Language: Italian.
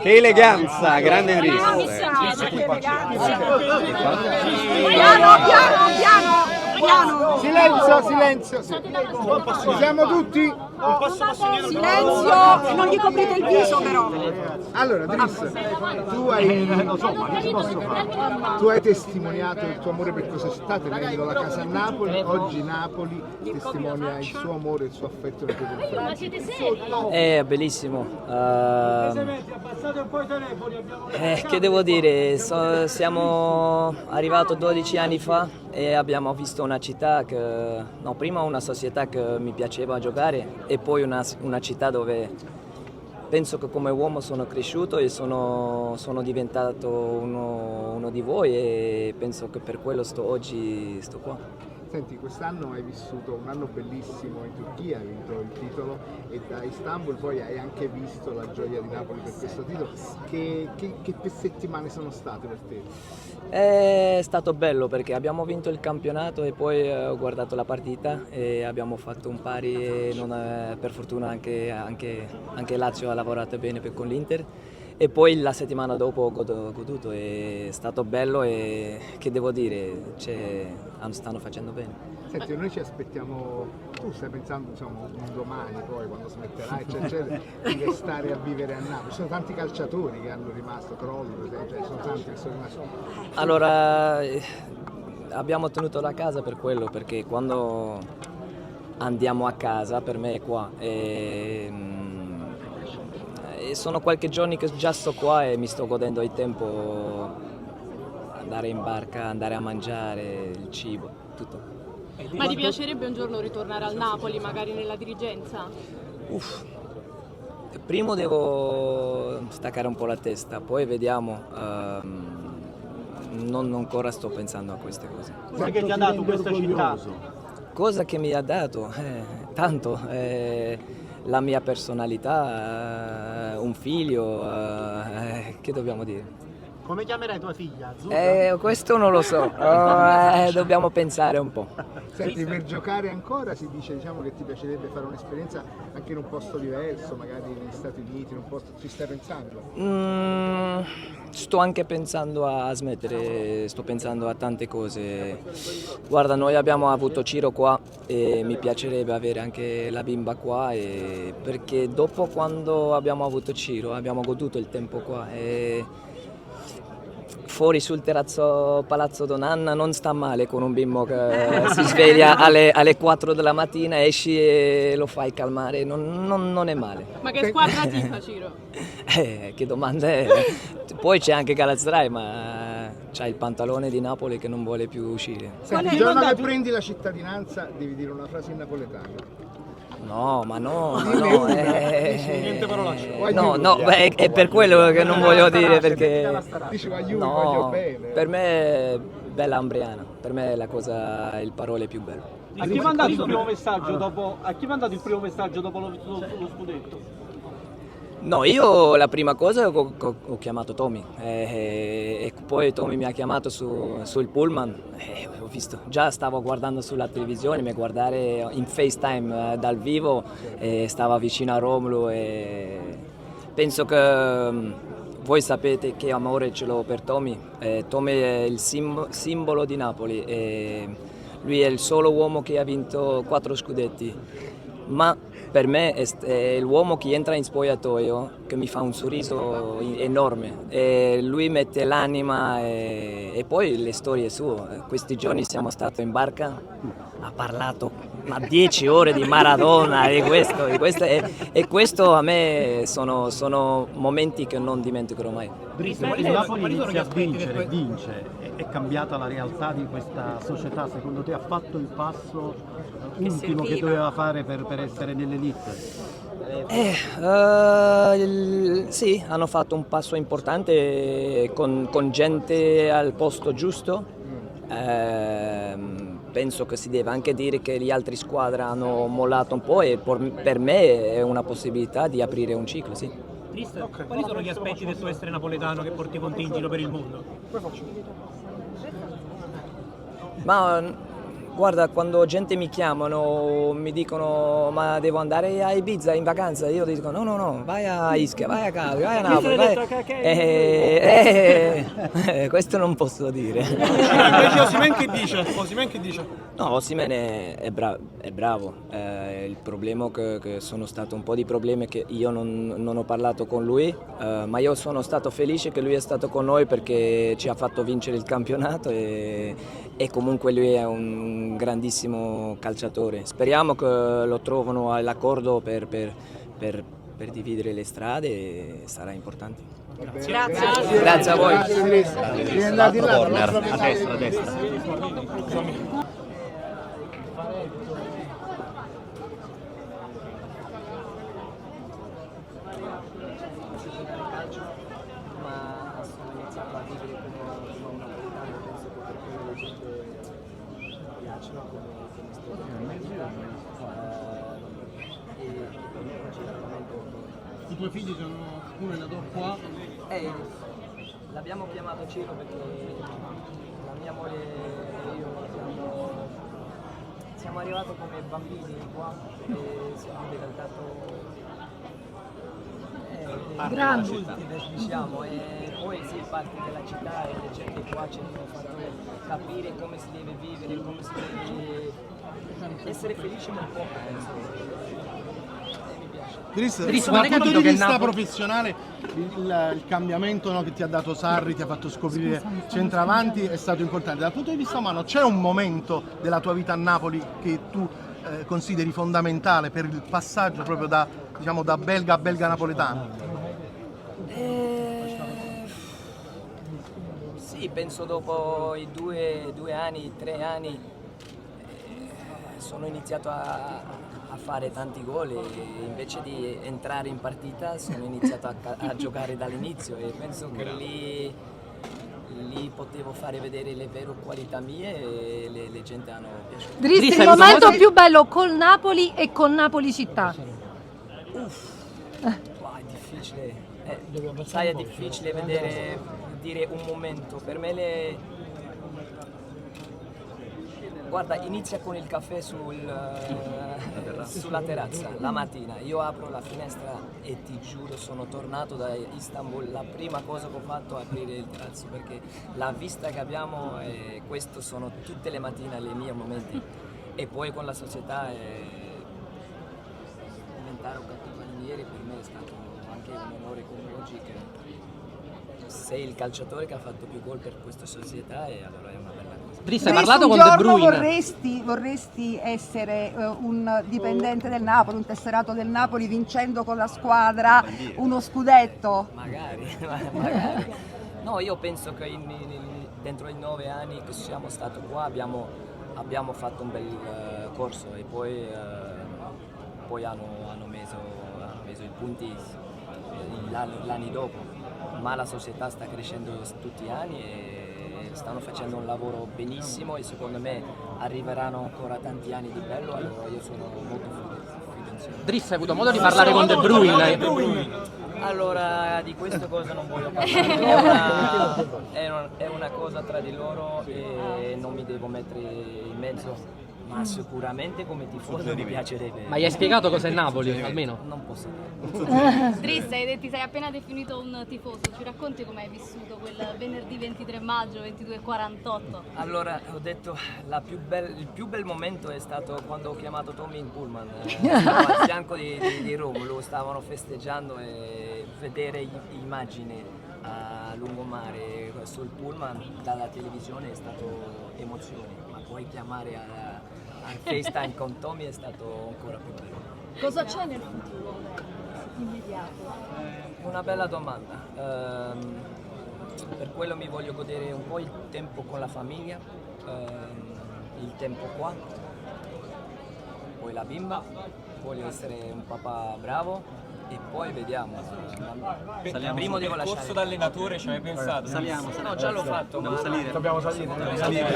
Che eleganza, grande Enrico. Piano. Silenzio. Ci siamo tutti? Silenzio, non gli coprite il viso però. Allora, Driss, tu hai testimoniato il tuo amore per questa città tenendo la casa a Napoli. Oggi Napoli testimonia il suo amore e il suo affetto nei tuoi confronti. È bellissimo. Che devo dire, siamo arrivati 12 anni fa e abbiamo visto una città prima una società che mi piaceva giocare e poi una città dove penso che come uomo sono cresciuto e sono diventato uno di voi e penso che per quello oggi sto qua. Senti, quest'anno hai vissuto un anno bellissimo in Turchia, hai vinto il titolo e da Istanbul poi hai anche visto la gioia di Napoli per questo titolo. Che settimane sono state per te? È stato bello perché abbiamo vinto il campionato e poi ho guardato la partita e abbiamo fatto un pari e per fortuna anche Lazio ha lavorato bene con l'Inter. E poi la settimana dopo ho goduto, è stato bello e che devo dire, stanno facendo bene. Senti, noi ci aspettiamo, tu stai pensando un domani poi quando smetterai eccetera, di restare a vivere a Napoli. Ci sono tanti calciatori che hanno rimasto, Crollo per esempio, ci sono tanti che sono rimasti. Allora, abbiamo tenuto la casa per quello, perché quando andiamo a casa per me è qua. E sono qualche giorni che già sto qua e mi sto godendo il tempo, andare in barca, andare a mangiare, il cibo, tutto. Ma ti piacerebbe un giorno ritornare al Napoli, magari nella dirigenza? Prima devo staccare un po' la testa, poi vediamo. Non ancora sto pensando a queste cose. Cosa che ti ha dato questa città? Cosa che mi ha dato? Tanto. La mia personalità, un figlio, che dobbiamo dire? Come chiamerai tua figlia? Azzurra? Questo non lo so, dobbiamo pensare un po'. Senti, per giocare ancora si dice che ti piacerebbe fare un'esperienza anche in un posto diverso, magari negli Stati Uniti, in un posto, ci stai pensando? Sto anche pensando a smettere, sto pensando a tante cose. Guarda, noi abbiamo avuto Ciro qua e mi piacerebbe avere anche la bimba qua perché dopo quando abbiamo avuto Ciro abbiamo goduto il tempo qua. Fuori sul terrazzo Palazzo Donanna non sta male con un bimbo che si sveglia alle 4 della mattina, esci e lo fai calmare, non è male. Ma che squadra tifa, Ciro? Che domanda è? Poi c'è anche Galatasaray, ma c'ha il pantalone di Napoli che non vuole più uscire. Senti, il giorno che prendi la cittadinanza devi dire una frase in napoletano. No, ma no, Niente parolacce. no, è per quello che non voglio dire, perché Dici voglio bene. per me è bella ambriana, per me è il parole più bello. A chi mandato il primo messaggio dopo lo scudetto? No, io la prima cosa ho chiamato Tommy e poi Tommy mi ha chiamato sul pullman e ho visto, già stavo guardando sulla televisione, mi guardare in FaceTime dal vivo e stava vicino a Romolo e penso che voi sapete che amore ce l'ho per Tommy. Tommy è il simbolo di Napoli e lui è il solo uomo che ha vinto 4 scudetti. Ma per me è l'uomo che entra in spogliatoio che mi fa un sorriso enorme e lui mette l'anima e poi le storie sue. Questi giorni siamo stati in barca, ha parlato 10 ore di Maradona e questo a me sono momenti che non dimenticherò mai. Il Napoli inizia a vincere, vince, è cambiata la realtà di questa società, secondo te ha fatto il passo ultimo che doveva fare per essere nell'elite? Sì, hanno fatto un passo importante con gente al posto giusto. Penso che si deve anche dire che le altre squadre hanno mollato un po' e per me è una possibilità di aprire un ciclo, sì. Quali sono gli aspetti del tuo essere napoletano che porti con te in giro per il mondo? Ma Guarda, quando gente mi chiamano, mi dicono ma devo andare a Ibiza in vacanza, io dico no, vai a Ischia, vai a Capri, vai a Napoli, vai... questo non posso dire. Invece Osimhen che dice? No, Osimhen è bravo. Il problema che sono stato un po' di problemi che io non ho parlato con lui, ma io sono stato felice che lui è stato con noi perché ci ha fatto vincere il campionato e comunque lui è un grandissimo calciatore. Speriamo che lo trovano all'accordo per dividere le strade e sarà importante. Grazie a voi. Corner, a destra. Ma sono iniziato a vivere come un napoletano, penso che per cui le gente piacciono come sto I tuoi figli sono uno è nato qua? L'abbiamo chiamato Ciro perché la mia moglie e io siamo arrivati come bambini qua e siamo diventato grandi, diciamo, e poi si parte della città e le gente qua ci hanno fatto capire come si deve vivere, come si deve essere felici nel poco, penso. Driss, ma dal punto di vista professionale il cambiamento, no, che ti ha dato Sarri, ti ha fatto scoprire centravanti è stato importante. Dal punto di vista umano c'è un momento della tua vita a Napoli che tu consideri fondamentale per il passaggio proprio da belga a belga napoletano? Sì, penso dopo i 2 anni, 3 anni sono iniziato a fare tanti gol e invece di entrare in partita sono iniziato a giocare dall'inizio e penso che lì potevo fare vedere le vere qualità mie e le gente hanno piaciuto. Driss, il momento più bello col Napoli e con Napoli città. È difficile, sai, è difficile dire un momento. Per me guarda, inizia con il caffè sulla terrazza la mattina. Io apro la finestra e ti giuro sono tornato da Istanbul. La prima cosa che ho fatto è aprire il terrazzo perché la vista che abbiamo questo sono tutte le mattine i miei momenti. E poi con la società diventare un capitaniere per me è stato anche un onore come oggi che sei il calciatore che ha fatto più gol per questa società e allora è una bella cosa. Driss, hai parlato con De Bruyne. Vorresti essere un dipendente del Napoli, un tesserato del Napoli vincendo con la squadra uno scudetto? Magari. No, io penso che dentro i 9 anni che siamo stati qua abbiamo fatto un bel corso e poi hanno messo i punti l'anno dopo, ma la società sta crescendo tutti gli anni e stanno facendo un lavoro benissimo e secondo me arriveranno ancora tanti anni di bello, allora io sono molto fiducioso. Driss, hai avuto modo di parlare con De Bruyne? Allora, di queste cose non voglio parlare, è una cosa tra di loro e non mi devo mettere in mezzo. Ma sicuramente come tifoso mi piacerebbe. Ma gli hai spiegato cos'è Napoli, almeno? Non posso dire. Driss, ti sei appena definito un tifoso, ci racconti come hai vissuto quel venerdì 23 maggio 22:48? Allora, ho detto, il più bel momento è stato quando ho chiamato Tommy in pullman. Stavo al fianco di Romolo, stavano festeggiando e vedere immagini a lungomare sul pullman dalla televisione è stato emozione, ma poi chiamare al FaceTime con Tommy è stato ancora più bello. Cosa c'è nel futuro immediato? Una bella domanda. Per quello mi voglio godere un po' il tempo con la famiglia, il tempo qua, poi la bimba, voglio essere un papà bravo e poi vediamo. Prima devo lasciare. Corso da allenatore ci hai pensato? Saliamo. No, già l'ho fatto. Dobbiamo salire. Grazie.